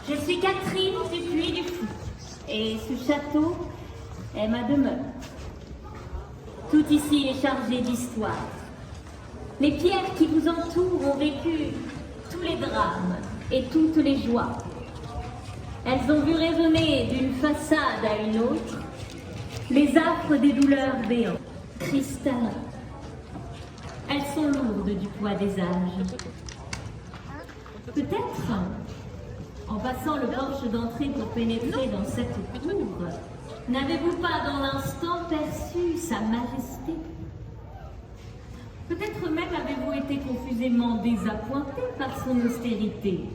Je suis Catherine du Puy du Fou et ce château est ma demeure. Tout ici est chargé d'histoire. Les pierres qui vous entourent ont vécu tous les drames et toutes les joies. Elles ont vu résonner d'une façade à une autre les affres des douleurs béantes, cristallines. Elles sont lourdes du poids des âges. Peut-être, en passant le porche d'entrée pour pénétrer dans cette cour, n'avez-vous pas dans l'instant perçu sa majesté? Peut-être même avez-vous été confusément désappointé par son austérité.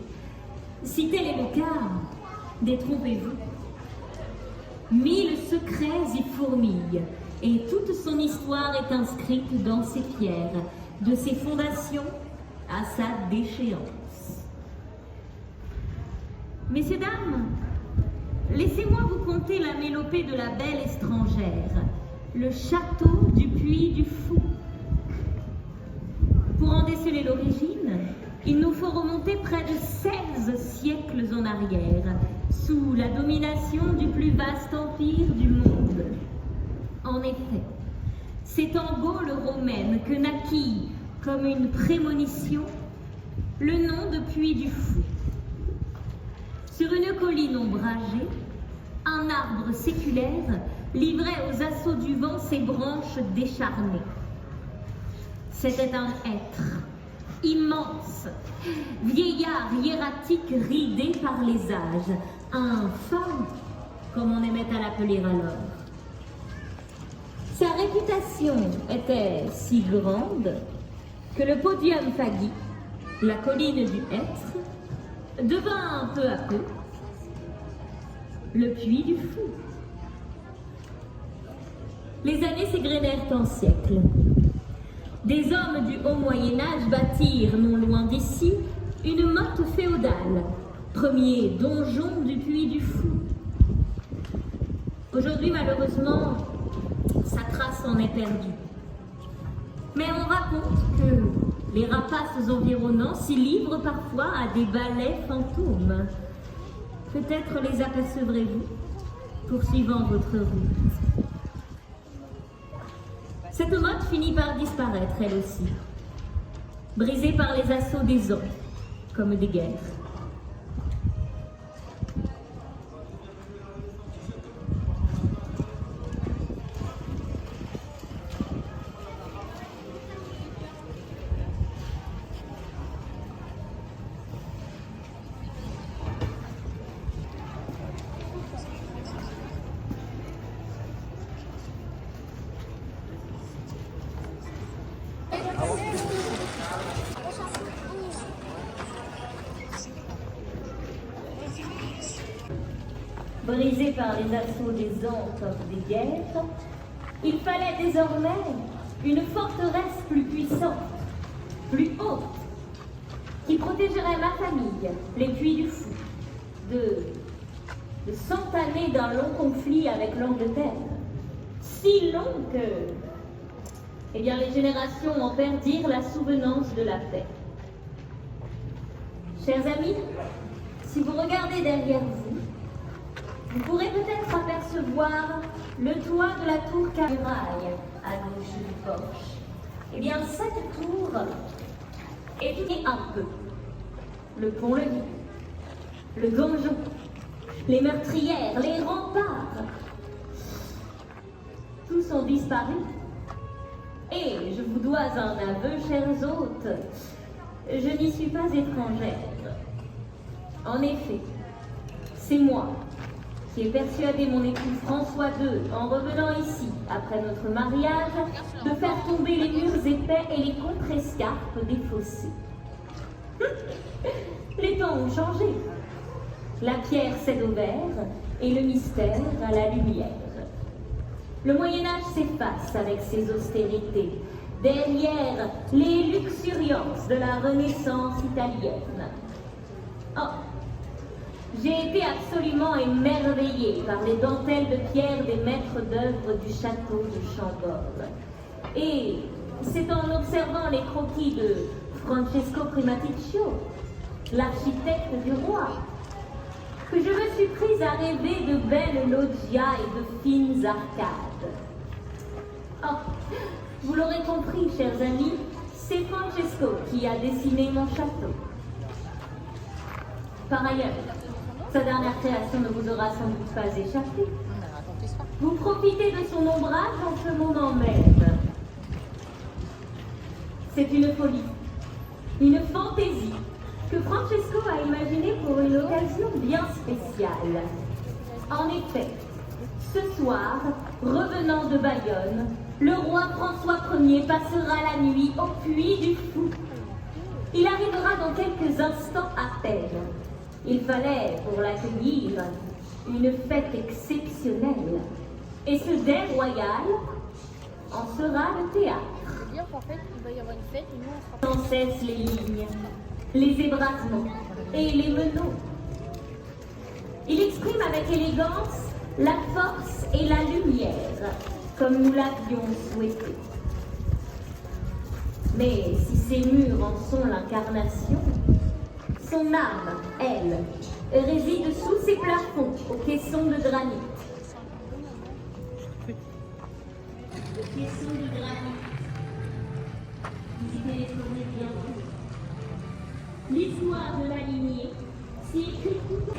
Si tel est le cas, détrompez-vous. 1000 secrets y fourmillent, et toute son histoire est inscrite dans ses pierres, de ses fondations à sa déchéance. Messieurs, dames, laissez-moi vous conter la mélopée de la belle étrangère, le château du Puy du Fou. Pour en déceler l'origine, il nous faut remonter près de 16 siècles en arrière, sous la domination du plus vaste empire du monde. En effet, c'est en Gaule romaine que naquit, comme une prémonition, le nom de Puy du Fou. Sur une colline ombragée, un arbre séculaire livrait aux assauts du vent ses branches décharnées. C'était un hêtre immense, vieillard hiératique ridé par les âges, un femme, comme on aimait à l'appeler alors. Sa réputation était si grande que le podium Fagui, la colline du hêtre, devint peu à peu le Puy du Fou. Les années s'égrenèrent en siècles. Des hommes du haut Moyen-Âge bâtirent, non loin d'ici, une motte féodale, premier donjon du Puy du Fou. Aujourd'hui, malheureusement, sa trace en est perdue. Mais on raconte que les rapaces environnants s'y livrent parfois à des balais fantômes. Peut-être les apercevrez-vous, poursuivant votre route. Cette motte finit par disparaître, elle aussi, brisée par les assauts des hommes, comme des guerres. Brisé par les assauts des ans comme des guerres, il fallait désormais une forteresse plus puissante, plus haute, qui protégerait ma famille, les Puy du Fou, de 100 années d'un long conflit avec l'Angleterre, si long que, eh bien, les générations en perdirent la souvenance de la paix. Chers amis, si vous regardez derrière vous, vous pourrez peut-être apercevoir le toit de la tour Camuraille à gauche du porche. Eh bien, cette tour est unie un peu. Le pont-levis, le donjon, les meurtrières, les remparts, tous ont disparu. Et je vous dois un aveu, chers hôtes, je n'y suis pas étrangère. En effet, c'est moi qui ai persuadé mon époux François II, en revenant ici, après notre mariage, de faire tomber les murs épais et les contrescarpes des fossés. Les temps ont changé. La pierre cède au verre et le mystère à la lumière. Le Moyen-Âge s'efface avec ses austérités, derrière les luxuriances de la Renaissance italienne. Oh, j'ai été absolument émerveillée par les dentelles de pierre des maîtres d'œuvre du château de Chambord. Et c'est en observant les croquis de Francesco Primaticcio, l'architecte du roi, que je me suis prise à rêver de belles loggias et de fines arcades. Oh, vous l'aurez compris, chers amis, c'est Francesco qui a dessiné mon château. Par ailleurs, sa dernière création ne vous aura sans doute pas échappé. Vous profitez de son ombrage en ce moment même. C'est une folie, une fantaisie que Francesco a imaginée pour une occasion bien spéciale. En effet, ce soir, revenant de Bayonne, le roi François Ier passera la nuit au Puy du Fou. Il arrivera dans quelques instants à peine. Il fallait, pour l'accueillir, une fête exceptionnelle. Et ce dais royal en sera le théâtre. C'est-à-dire qu'en fait, il va y avoir une fête et nous, on sera... Sans cesse les lignes, les ébrasements et les meneaux. Il exprime avec élégance la force et la lumière, comme nous l'avions souhaité. Mais si ces murs en sont l'incarnation, son âme, elle, réside sous ces plafonds aux caissons de granit. Le caisson de granit. Visitez les tournées bientôt. L'histoire de la lignée s'y écrit tout.